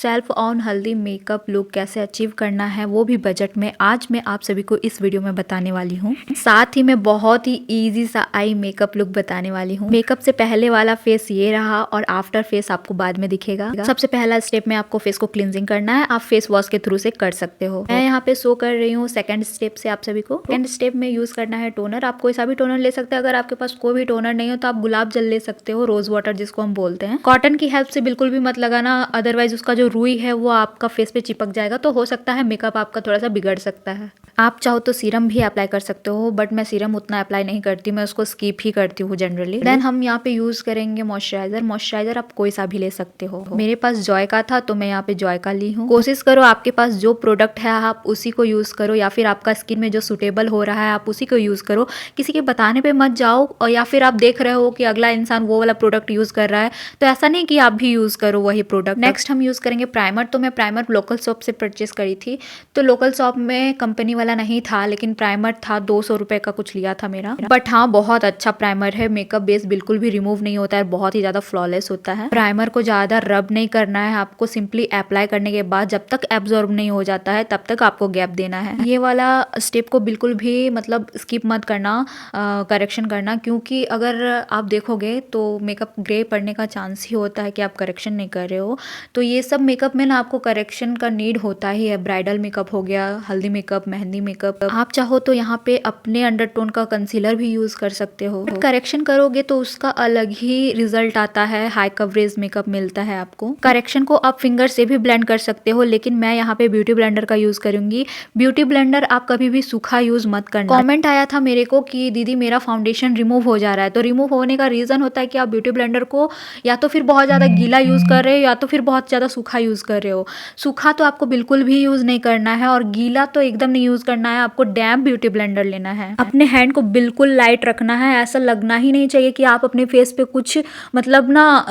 Self on healthy makeup look कैसे achieve करना है वो भी बजट में, आज मैं आप सभी को इस वीडियो में बताने वाली हूँ। साथ ही मैं बहुत ही इजी सा आई मेकअप लुक बताने वाली हूँ। मेकअप से पहले वाला फेस ये रहा और आफ्टर फेस आपको बाद में दिखेगा। सबसे पहला स्टेप में आपको फेस को क्लींजिंग करना है, आप फेस वॉश के थ्रू से कर सकते हो। मैं यहाँ पे शो कर रही हूँ सेकंड स्टेप से आप सभी को। सेकंड स्टेप में यूज करना है टोनर। आप कोई सा भी टोनर ले सकते हैं। अगर आपके पास कोई भी टोनर नहीं हो तो आप गुलाब जल ले सकते हो, रोज वाटर जिसको हम बोलते हैं। कॉटन की हेल्प से बिल्कुल भी मत लगाना, अदरवाइज उसका जो रुई है वो आपका फेस पे चिपक जाएगा तो हो सकता है मेकअप आपका थोड़ा सा बिगड़ सकता है। आप चाहो तो सीरम भी अप्लाई कर सकते हो, बट मैं सीरम उतना अप्लाई नहीं करती, मैं उसको स्किप ही करती हूँ जनरली। देन हम यहाँ पे यूज करेंगे मॉइस्चराइजर। मॉइस्चराइजर आप कोई सा भी ले सकते हो। मेरे पास जॉय का था तो मैं यहाँ पे जॉय का ली हूँ। कोशिश करो आपके पास जो प्रोडक्ट है आप उसी को यूज करो, या फिर आपका स्किन में जो सुटेबल हो रहा है आप उसी को यूज करो। किसी के बताने पे मत जाओ, और या फिर आप देख रहे हो कि अगला इंसान वो वाला प्रोडक्ट यूज कर रहा है तो ऐसा नहीं कि आप भी यूज करो वही प्रोडक्ट। नेक्स्ट हम यूज करेंगे प्राइमर। तो मैं प्राइमर लोकल शॉप से परचेस करी थी, तो लोकल शॉप में कंपनी वाला नहीं था लेकिन प्राइमर था, 200 रुपए का कुछ लिया था मेरा। बट हाँ, बहुत अच्छा प्राइमर है, मेकअप बेस बिल्कुल भी रिमूव नहीं होता है, बहुत ही ज्यादा फ्लॉलेस होता है। प्राइमर को ज्यादा रब नहीं करना है आपको, सिंपली अप्लाई करने के बाद जब तक एब्जॉर्ब नहीं हो जाता है तब तक आपको गैप देना है। ये वाला स्टेप को बिल्कुल भी मतलब स्किप मत करना, करेक्शन करना, क्योंकि अगर आप देखोगे तो मेकअप ग्रे पड़ने का चांस ही होता है कि आप करेक्शन नहीं कर रहे हो। तो ये सब मेकअप में ना आपको करेक्शन का नीड होता ही है। ब्राइडल मेकअप हो गया, हल्दी मेकअप, मेहंदी मेकअप। आप चाहो तो यहाँ पे अपने अंडरटोन का कंसीलर भी यूज कर सकते हो। करेक्शन करोगे तो उसका अलग ही रिजल्ट आता है, हाई कवरेज मेकअप मिलता है आपको। करेक्शन को आप फिंगर से भी ब्लेंड कर सकते हो, लेकिन मैं यहाँ पे ब्यूटी ब्लेंडर का यूज करूंगी। ब्यूटी ब्लेंडर आप कभी भी सूखा यूज मत करना। कमेंट आया था मेरे को कि दीदी मेरा फाउंडेशन रिमूव हो जा रहा है, तो रिमूव होने का रीजन होता है कि आप ब्यूटी ब्लेंडर को या तो फिर बहुत ज्यादा गीला यूज कर रहे हो या तो फिर बहुत ज्यादा सूखा यूज कर रहे हो। सूखा तो आपको बिल्कुल भी यूज नहीं करना है और गीला तो एकदम नहीं यूज करना है। आपको डैम्प ब्यूटी ब्लेंडर लेना है। अपने हैंड को बिल्कुल लाइट रखना है, ऐसा लगना ही नहीं चाहिए कि आप अपने फेस पे कुछ मतलब ना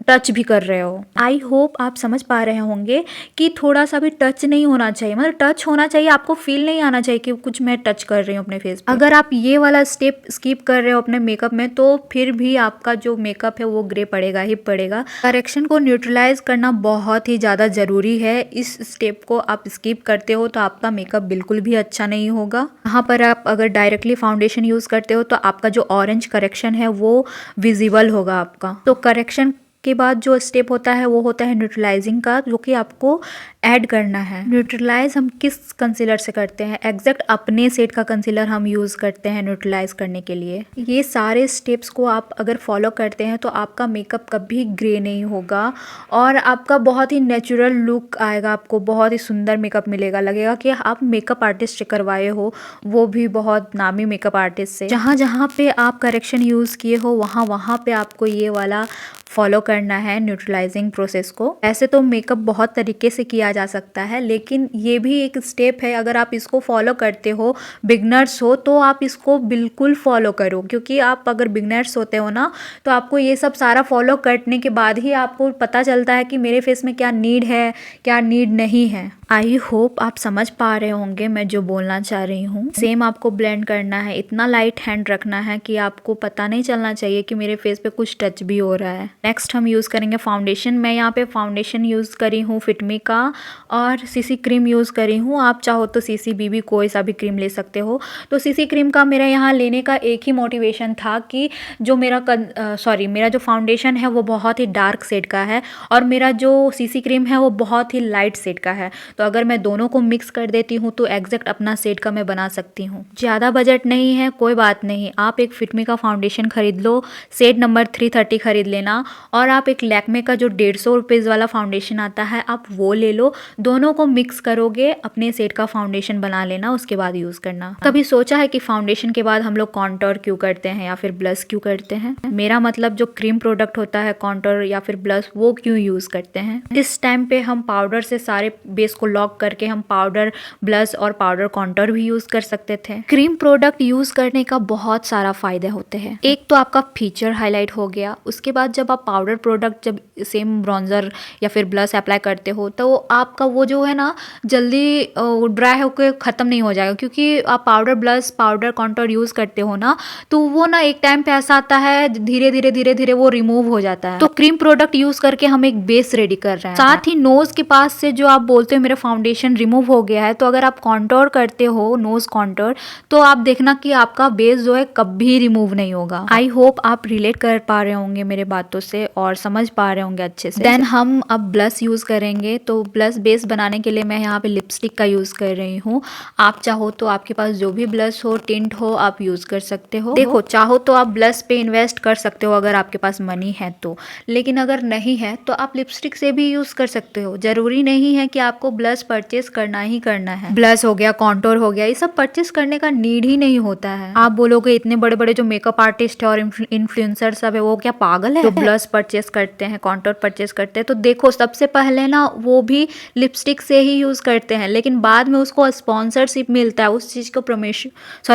टच भी कर रहे हो। आई होप आप समझ पा रहे होंगे कि थोड़ा सा भी टच नहीं होना चाहिए, मतलब टच होना चाहिए, आपको फील नहीं आना चाहिए कि कुछ मैं टच कर रही हूँ अपने फेस पे। अगर आप ये वाला स्टेप स्किप कर रहे हो अपने मेकअप में तो फिर भी आपका जो मेकअप है वो ग्रे पड़ेगा ही पड़ेगा। करेक्शन को न्यूट्रलाइज करना बहुत ही ज्यादा जरूरी है। इस स्टेप को आप स्किप करते हो तो आपका मेकअप बिल्कुल भी अच्छा नहीं होगा। यहाँ पर आप अगर डायरेक्टली फाउंडेशन यूज करते हो तो आपका जो ऑरेंज करेक्शन है वो विजिबल होगा आपका। तो करेक्शन के बाद जो स्टेप होता है वो होता है न्यूट्रलाइजिंग का, जो कि आपको ऐड करना है। न्यूट्रलाइज हम किस कंसीलर से करते हैं? एग्जैक्ट अपने सेट का कंसीलर हम यूज करते हैं न्यूट्रलाइज करने के लिए। ये सारे स्टेप्स को आप अगर फॉलो करते हैं तो आपका मेकअप कभी ग्रे नहीं होगा और आपका बहुत ही नेचुरल लुक आएगा, आपको बहुत ही सुंदर मेकअप मिलेगा। लगेगा कि आप मेकअप आर्टिस्ट से करवाए हो, वो भी बहुत नामी मेकअप आर्टिस्ट से। जहाँ जहाँ पे आप करेक्शन यूज किए हो वहाँ वहाँ पे आपको ये वाला फॉलो करना है न्यूट्रलाइजिंग प्रोसेस को। ऐसे तो मेकअप बहुत तरीके से किया जा सकता है, लेकिन ये भी एक स्टेप है, अगर आप इसको फॉलो करते हो, बिगनर्स हो तो आप इसको बिल्कुल फॉलो करो, क्योंकि आप अगर बिगनर्स होते हो ना तो आपको ये सब सारा फॉलो करने के बाद ही आपको पता चलता है कि मेरे फेस में क्या नीड है, क्या नीड नहीं है। आई होप आप समझ पा रहे होंगे मैं जो बोलना चाह रही हूँ। सेम आपको ब्लेंड करना है, इतना लाइट हैंड रखना है कि आपको पता नहीं चलना चाहिए कि मेरे फेस पे कुछ टच भी हो रहा है। नेक्स्ट हम यूज करेंगे फाउंडेशन। मैं यहाँ पे फाउंडेशन यूज करी हूँ फिटमी का और सीसी क्रीम यूज करी हूँ। आप चाहो तो सीसी बीबी कोई सा भी क्रीम ले सकते हो। तो सीसी क्रीम का मेरा यहाँ लेने का एक ही मोटिवेशन था कि जो मेरा जो फाउंडेशन है वो बहुत ही डार्क शेड का है और मेरा जो सीसी क्रीम है वो बहुत ही लाइट शेड का है। तो अगर मैं दोनों को मिक्स कर देती हूँ तो एग्जैक्ट अपना शेड का मैं बना सकती हूँ। ज़्यादा बजट नहीं है, कोई बात नहीं, आप एक फिटमी का फाउंडेशन खरीद लो, शेड नंबर 330 खरीद लेना, और आप एक लैक्मे का जो 150 रुपीज़ वाला फाउंडेशन आता है आप वो ले लो। दोनों को मिक्स करोगे, अपने शेड का फाउंडेशन बना लेना, उसके बाद यूज़ करना। कभी सोचा है कि फाउंडेशन के बाद हम लोग कॉन्टोर क्यों करते हैं या फिर ब्लश क्यों करते हैं? मेरा मतलब जो क्रीम प्रोडक्ट होता है कॉन्टोर या फिर ब्लश, वो क्यों यूज़ करते हैं? इस टाइम पे हम पाउडर से सारे बेस को लॉक करके हम पाउडर, ब्लश और पाउडर कॉन्टोर भी यूज कर सकते थे। क्रीम प्रोडक्ट यूज करने का बहुत सारा फायदे होते हैं। एक तो आपका फीचर हाईलाइट हो गया, उसके बाद जब आप आप पाउडर प्रोडक्ट जब सेम ब्रॉन्जर या फिर ब्लश अप्लाई करते हो तो आपका वो जो है ना जल्दी ड्राई होकर ख़त्म नहीं हो जाएगा, क्योंकि आप powder blush powder contour use करते हो ना, तो वो ना एक टाइम पे ऐसा आता है धीरे धीरे वो रिमूव हो जाता है। तो क्रीम प्रोडक्ट यूज़ करके हम एक बेस रेडी कर रहे हैं। साथ ही नोज के पास से जो आप बोलते हो मेरा फाउंडेशन रिमूव हो गया है, तो अगर आप कॉन्टोर करते हो नोज कॉन्टोर तो आप देखना कि आपका बेस जो है कभी रिमूव नहीं होगा। आई होप आप रिलेट कर पा रहे होंगे मेरे बातों से और समझ पा रहे होंगे अच्छे से। देन हम अब ब्लश यूज़ करेंगे। तो ब्लश बेस बनाने के लिए मैं यहाँ पे लिपस्टिक का यूज़ कर रही हूँ। आप चाहो तो आपके पास जो भी ब्लश हो टिंट हो आप यूज़ कर सकते हो। देखो चाहो तो आप ब्लश पे इन्वेस्ट कर सकते हो अगर आपके पास मनी है तो, लेकिन अगर नहीं है तो आप लिपस्टिक से भी यूज़ कर सकते हो। जरूरी नहीं है कि आपको ब्लश परचेस करना ही करना है। ब्लश हो गया कॉन्टोर हो गया ये सब परचेस करने का नीड ही नहीं होता है। आप बोलोगे इतने बड़े बड़े जो मेकअप आर्टिस्ट है और इन्फ्लुएंसर सब है वो क्या पागल है, तो ब्लश परचेस करते हैं कॉन्टोर परचेस करते हैं। तो देखो सबसे पहले ना वो भी लिपस्टिक से ही यूज़ करते हैं, लेकिन बाद में उसको स्पॉन्सरशिप मिलता है, उस चीज़ को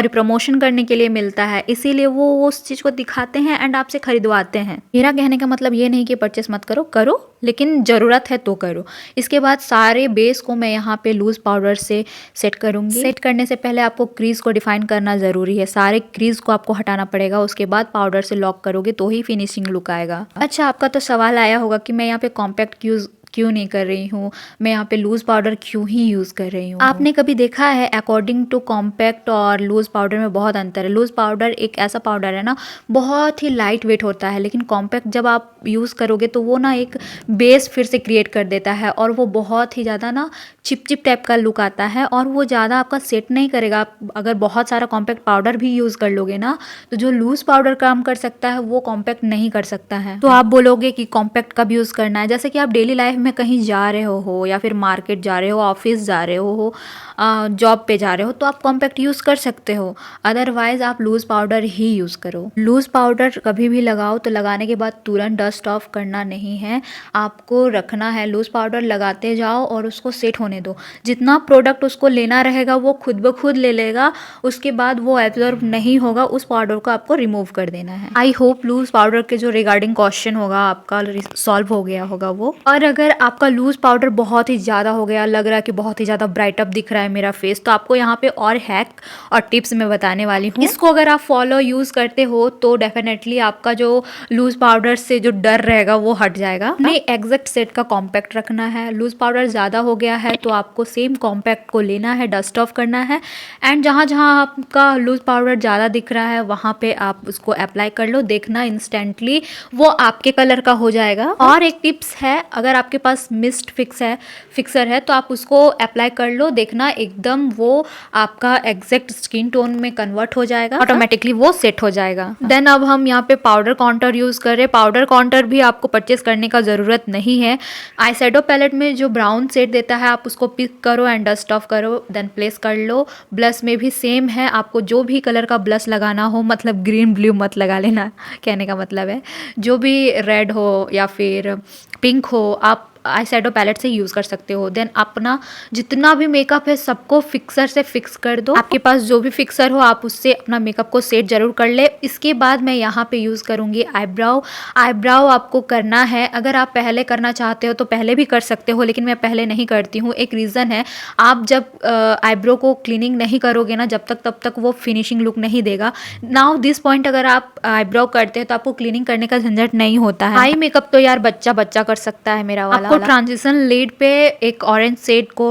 प्रमोशन करने के लिए मिलता है, इसीलिए वो उस चीज़ को दिखाते हैं एंड आपसे खरीदवाते हैं। मेरा कहने का मतलब ये नहीं कि परचेस मत करो, करो लेकिन ज़रूरत है तो करो। इसके बाद सारे बेस को मैं यहाँ पे लूज़ पाउडर से सेट करूँगी। सेट करने से पहले आपको क्रीज को डिफाइन करना ज़रूरी है, सारे क्रीज को आपको हटाना पड़ेगा, उसके बाद पाउडर से लॉक करोगे तो ही फिनिशिंग लुक आएगा। अच्छा आपका तो सवाल आया होगा कि मैं यहाँ पे कॉम्पैक्ट क्यों नहीं कर रही हूँ, मैं यहाँ पे लूज़ पाउडर क्यों ही यूज़ कर रही हूँ। आपने कभी देखा है अकॉर्डिंग टू कॉम्पैक्ट और लूज़ पाउडर में बहुत अंतर है। लूज़ पाउडर एक ऐसा पाउडर है ना बहुत ही लाइट वेट होता है, लेकिन कॉम्पैक्ट जब आप यूज़ करोगे तो वो ना एक बेस फिर से क्रिएट कर देता है और वो बहुत ही ज़्यादा ना चिप टाइप का लुक आता है और वो ज़्यादा आपका सेट नहीं करेगा। आप अगर बहुत सारा कॉम्पैक्ट पाउडर भी यूज़ कर लोगे ना तो जो लूज़ पाउडर काम कर सकता है वो कॉम्पैक्ट नहीं कर सकता है। तो आप बोलोगे कि कॉम्पैक्ट कब यूज़ करना है, जैसे कि आप डेली लाइफ में कहीं जा रहे हो या फिर मार्केट जा रहे हो, ऑफिस जा रहे हो, जॉब पे जा रहे हो तो आप कॉम्पैक्ट यूज़ कर सकते हो, अदरवाइज आप लूज़ पाउडर ही यूज़ करो। लूज़ पाउडर कभी भी लगाओ तो लगाने के बाद तुरंत डस्ट ऑफ करना नहीं है, आपको रखना है। लूज़ पाउडर लगाते जाओ और उसको सेट होने दो, जितना प्रोडक्ट उसको लेना रहेगा वो खुद ब खुद ले लेगा, उसके बाद वो एब्जॉर्ब नहीं होगा, उस पाउडर को आपको रिमूव कर देना है। आई होप लूज़ पाउडर के जो रिगार्डिंग क्वेश्चन होगा आपका सॉल्व हो गया होगा वो। और अगर आपका लूज़ पाउडर बहुत ही ज़्यादा हो गया, लग रहा है कि बहुत ही ज़्यादा ब्राइट अप दिख रहा है मेरा फेस, तो आपको यहाँ पे और हैक और टिप्स मैं बताने वाली हूँ। इसको अगर आप फॉलो यूज़ करते हो तो डेफिनेटली आपका जो लूज़ पाउडर से जो डर रहेगा वो हट जाएगा। नहीं एग्जैक्ट सेट का कॉम्पैक्ट रखना है, लूज़ पाउडर ज़्यादा हो गया है तो आपको सेम कॉम्पैक्ट को लेना है, डस्ट ऑफ करना है एंड जहाँ जहाँ आपका लूज़ पाउडर ज़्यादा दिख रहा है वहाँ पे आप उसको अप्लाई कर लो, देखना इंस्टेंटली वो आपके कलर का हो जाएगा। और एक टिप्स है, अगर आपके पास मिस्ट फिक्सर है तो आप उसको अप्लाई कर लो, देखना एकदम वो आपका एग्जैक्ट स्किन टोन में कन्वर्ट हो जाएगा, ऑटोमेटिकली वो सेट हो जाएगा। देन अब हम यहाँ पे पाउडर कॉन्टोर यूज़ कर रहे हैं। पाउडर कॉन्टोर भी आपको परचेस करने का ज़रूरत नहीं है, आई शेडो पैलेट में जो ब्राउन शेड देता है आप उसको पिक करो एंड डस्ट ऑफ करो, देन प्लेस कर लो। ब्लश में भी सेम है, आपको जो भी कलर का ब्लश लगाना हो, मतलब ग्रीन ब्लू मत लगा लेना, कहने का मतलब है जो भी रेड हो या फिर पिंक हो आप आई शेडो पैलेट से यूज़ कर सकते हो। देन अपना जितना भी मेकअप है सबको फिक्सर से फिक्स कर दो, आपके पास जो भी फिक्सर हो आप उससे अपना मेकअप को सेट जरूर कर ले। इसके बाद मैं यहाँ पे यूज़ करूँगी आईब्राउ आपको करना है, अगर आप पहले करना चाहते हो तो पहले भी कर सकते हो, लेकिन मैं पहले नहीं करती हूँ। एक रीज़न है, आप जब आईब्रो को क्लीनिंग नहीं करोगे ना तब तक वो फिनिशिंग लुक नहीं देगा। नाउ दिस पॉइंट अगर आप आईब्रो करते हैं तो आपको क्लीनिंग करने का झंझट नहीं होता है। आई मेकअप तो यार बच्चा कर सकता है मेरा वाला। ट्रांजिशन लिड पे एक ऑरेंज शेड को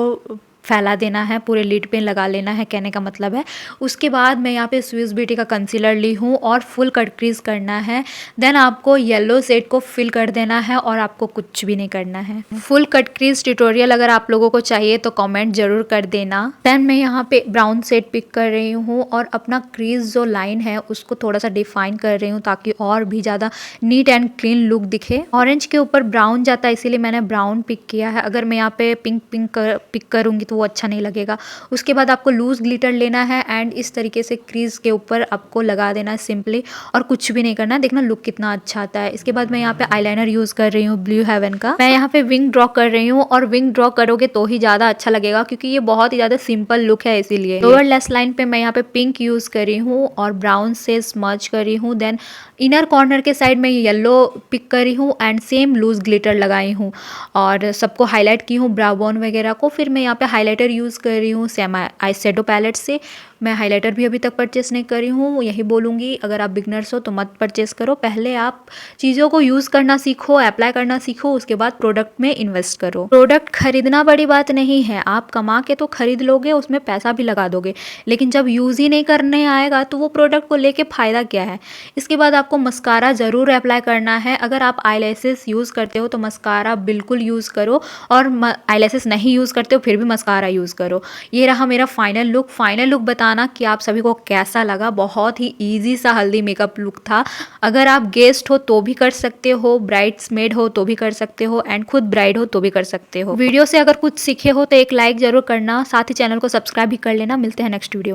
फैला देना है, पूरे लिड पे लगा लेना है, कहने का मतलब है। उसके बाद मैं यहाँ पे स्विस ब्यूटी का कंसीलर ली हूँ और फुल कट क्रीज करना है। देन आपको येलो शेड को फिल कर देना है और आपको कुछ भी नहीं करना है। फुल कट क्रीज ट्यूटोरियल अगर आप लोगों को चाहिए तो कमेंट जरूर कर देना। देन मैं यहाँ पे ब्राउन शेड पिक कर रही हूँ और अपना क्रीज जो लाइन है उसको थोड़ा सा डिफाइन कर रही हूँ ताकि और भी ज़्यादा नीट एंड क्लीन लुक दिखे। ऑरेंज के ऊपर ब्राउन जाता है इसीलिए मैंने ब्राउन पिक किया है। अगर मैं यहाँ पे पिंक पिक करूँगी तो तो वो अच्छा नहीं लगेगा। उसके बाद आपको लूज़ ग्लिटर लेना है एंड इस तरीके से क्रीज के ऊपर आपको लगा देना है सिंपली, और कुछ भी नहीं करना है। देखना लुक कितना अच्छा आता है। इसके बाद मैं यहाँ पे आईलाइनर यूज़ कर रही हूँ ब्लू हेवन का। मैं यहाँ पे विंग ड्रॉ कर रही हूँ, और विंग ड्रॉ करोगे तो ही ज़्यादा अच्छा लगेगा क्योंकि ये बहुत ही ज़्यादा सिंपल लुक है, इसीलिए। लोअर लेस लाइन पे मैं यहाँ पे पिंक यूज़ करी हूँ और ब्राउन से स्मर्च करी हूँ। देन इनर कॉर्नर के साइड में येलो पिक करी हूँ एंड सेम लूज ग्लिटर लगाई हूँ और सबको हाईलाइट की हूँ ब्राउ बोन वगैरह को। फिर मैं यहाँ पे हाईलाइटर यूज़ कर रही हूँ सेम आई शेडो पैलेट से। मैं हाइलाइटर भी अभी तक परचेस नहीं करी हूँ। यही बोलूँगी, अगर आप बिगनर्स हो तो मत परचेस करो। पहले आप चीज़ों को यूज़ करना सीखो, अप्लाई करना सीखो, उसके बाद प्रोडक्ट में इन्वेस्ट करो। प्रोडक्ट खरीदना बड़ी बात नहीं है, आप कमा के तो खरीद लोगे, उसमें पैसा भी लगा दोगे, लेकिन जब यूज़ ही नहीं करने आएगा तो वो प्रोडक्ट को लेके फ़ायदा क्या है। इसके बाद आपको मस्कारा ज़रूर अप्लाई करना है। अगर आप आईलैशेस यूज़ करते हो तो मस्कारा बिल्कुल यूज़ करो, और आईलैशेस नहीं यूज़ करते हो फिर भी मस्कारा यूज़ करो। ये रहा मेरा फाइनल लुक। बताना कि आप सभी को कैसा लगा। बहुत ही इजी सा हल्दी मेकअप लुक था। अगर आप गेस्ट हो तो भी कर सकते हो, ब्राइड्समेड हो तो भी कर सकते हो, एंड खुद ब्राइड हो तो भी कर सकते हो। वीडियो से अगर कुछ सीखे हो तो एक लाइक जरूर करना, साथ ही चैनल को सब्सक्राइब भी कर लेना। मिलते हैं नेक्स्ट वीडियो में।